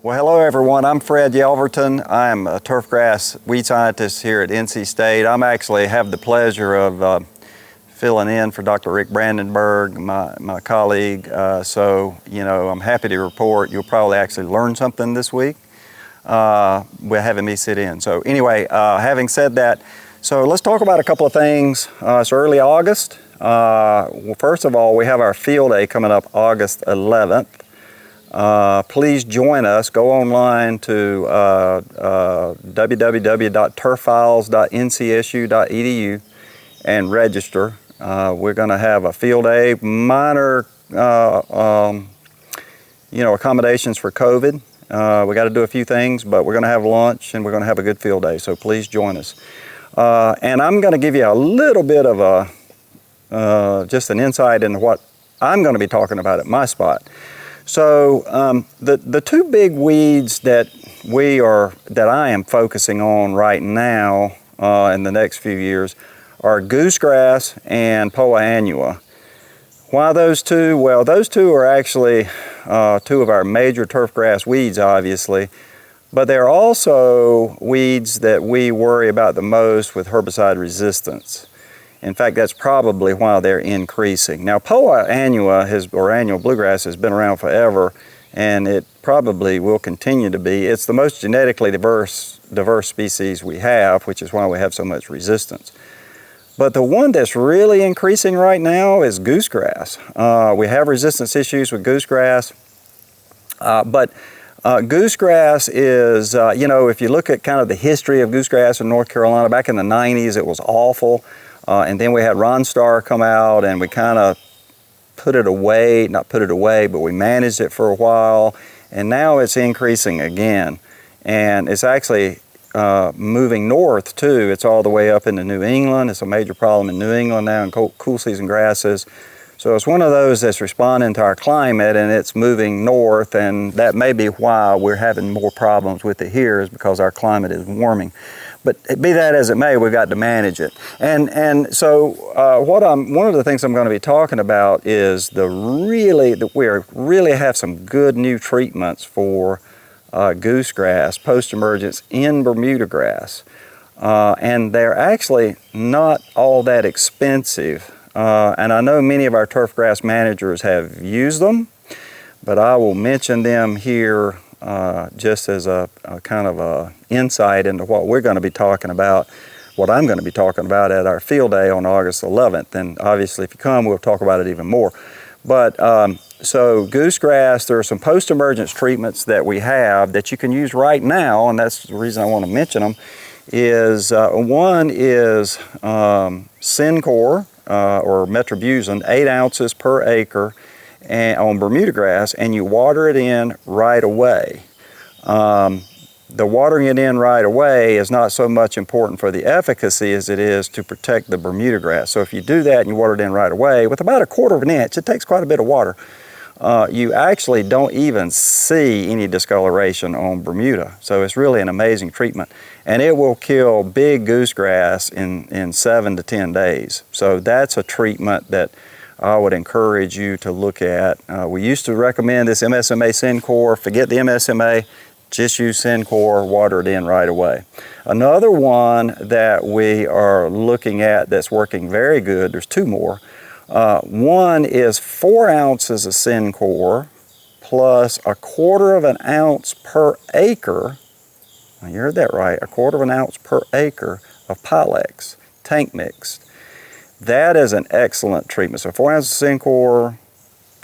Well, hello everyone. I'm Fred Yelverton. I'm a turfgrass weed scientist here at NC State. I'm actually have the pleasure of filling in for Dr. Rick Brandenburg, my colleague. I'm happy to report you'll probably actually learn something this week with having me sit in. So anyway, having said that, so let's talk about a couple of things. It's early August. Well, first of all, we have our field day coming up August 11th. Please join us. Go online to www.turffiles.ncsu.edu and register. We're going to have a field day, minor, accommodations for COVID. We got to do a few things, but we're going to have lunch and we're going to have a good field day. So please join us. And I'm going to give you a little bit of just an insight into what I'm going to be talking about at my spot. So the two big weeds that I am focusing on right now in the next few years are goose grass and Poa annua. Why those two? Well, those two are actually two of our major turfgrass weeds, obviously, but they're also weeds that we worry about the most with herbicide resistance. In fact, that's probably why they're increasing. Now, Poa annua, or annual bluegrass, has been around forever, and it probably will continue to be. It's the most genetically diverse species we have, which is why we have so much resistance. But the one that's really increasing right now is goose grass. We have resistance issues with goose grass, but goose grass is, if you look at kind of the history of goose grass in North Carolina, back in the 90s, it was awful. And then we had Ronstar come out and we kind of not put it away, but we managed it for a while. And now it's increasing again. And it's actually moving north too. It's all the way up into New England. It's a major problem in New England now in cool season grasses. So it's one of those that's responding to our climate and it's moving north, and that may be why we're having more problems with it here, is because our climate is warming. But be that as it may, we've got to manage it. And so one of the things I'm going to be talking about is we really have some good new treatments for goose grass post-emergence in Bermuda grass. And they're actually not all that expensive. And I know many of our turfgrass managers have used them, but I will mention them here just as a kind of a insight into what we're going to be talking about, what I'm going to be talking about at our field day on August 11th. And obviously if you come, we'll talk about it even more. But so goose grass, there are some post-emergence treatments that we have that you can use right now, and that's the reason I want to mention them, is one is Syncor, or metribuzin, 8 ounces per acre on Bermuda grass, and you water it in right away. The watering it in right away is not so much important for the efficacy as it is to protect the Bermuda grass. So if you do that and you water it in right away, with about 1/4 of an inch, it takes quite a bit of water, you actually don't even see any discoloration on Bermuda. So it's really an amazing treatment. And it will kill big goose grass in 7 to 10 days. So that's a treatment that I would encourage you to look at. We used to recommend this MSMA Syncor. Forget the MSMA, just use Syncor, water it in right away. Another one that we are looking at that's working very good, there's two more. One is 4 ounces of Syncor plus 1/4 of an ounce per acre. You heard that right, 1/4 of an ounce per acre of Pilex, tank mixed. That is an excellent treatment. So 4 ounces of Syncor,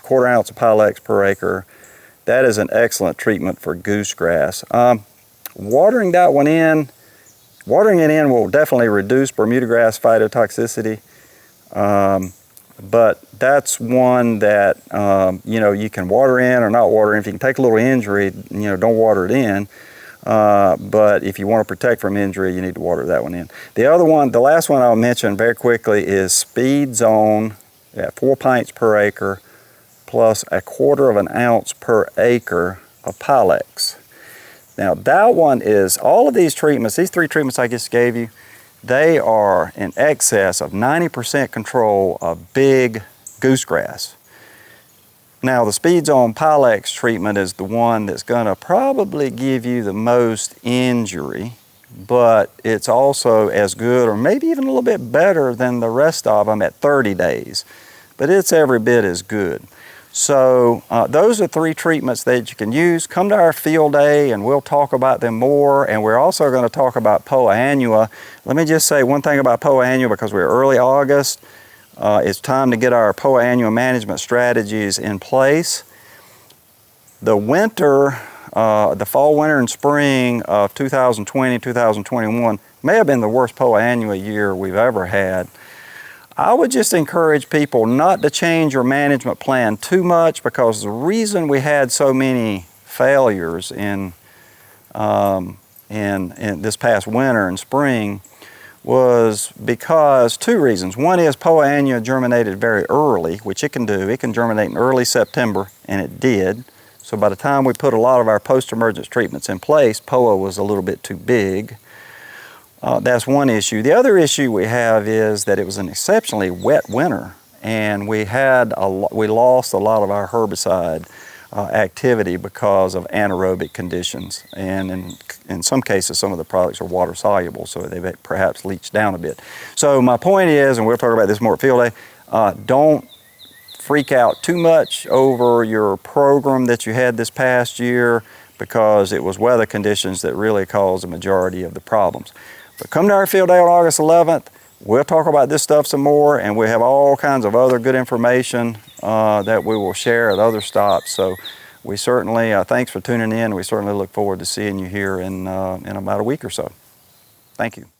1/4 ounce of Pilex per acre. That is an excellent treatment for goose grass. Watering it in will definitely reduce Bermuda grass phytotoxicity. But that's one that, you can water in or not water in. If you can take a little injury, don't water it in. But if you want to protect from injury, you need to water that one in. The last one I'll mention very quickly is Speed Zone at 4 pints per acre plus 1/4 of an ounce per acre of Pilex. Now that one is, all of these treatments, these 3 treatments I just gave you, they are in excess of 90% control of big goose grass. Now the Speed Zone Pilex treatment is the one that's going to probably give you the most injury, but it's also as good or maybe even a little bit better than the rest of them at 30 days. But it's every bit as good. So those are 3 treatments that you can use. Come to our field day and we'll talk about them more, and we're also going to talk about Poa annua. Let me just say one thing about Poa annua, because we're early August. It's time to get our Poa annua management strategies in place. The winter, the fall, winter, and spring of 2020, 2021 may have been the worst Poa annua year we've ever had. I would just encourage people not to change your management plan too much, because the reason we had so many failures in this past winter and spring was because 2 reasons. One is Poa annua germinated very early, which it can do. It can germinate in early September, and it did. So by the time we put a lot of our post-emergence treatments in place, Poa was a little bit too big. That's one issue. The other issue we have is that it was an exceptionally wet winter, and we lost a lot of our herbicide activity because of anaerobic conditions, and in some cases some of the products are water soluble, so they've perhaps leached down a bit. So my point is, and we'll talk about this more at field day, don't freak out too much over your program that you had this past year, because it was weather conditions that really caused the majority of the problems. But come to our field day on August 11th. We'll talk about this stuff some more, and we have all kinds of other good information that we will share at other stops. So we certainly, thanks for tuning in. We certainly look forward to seeing you here in about a week or so. Thank you.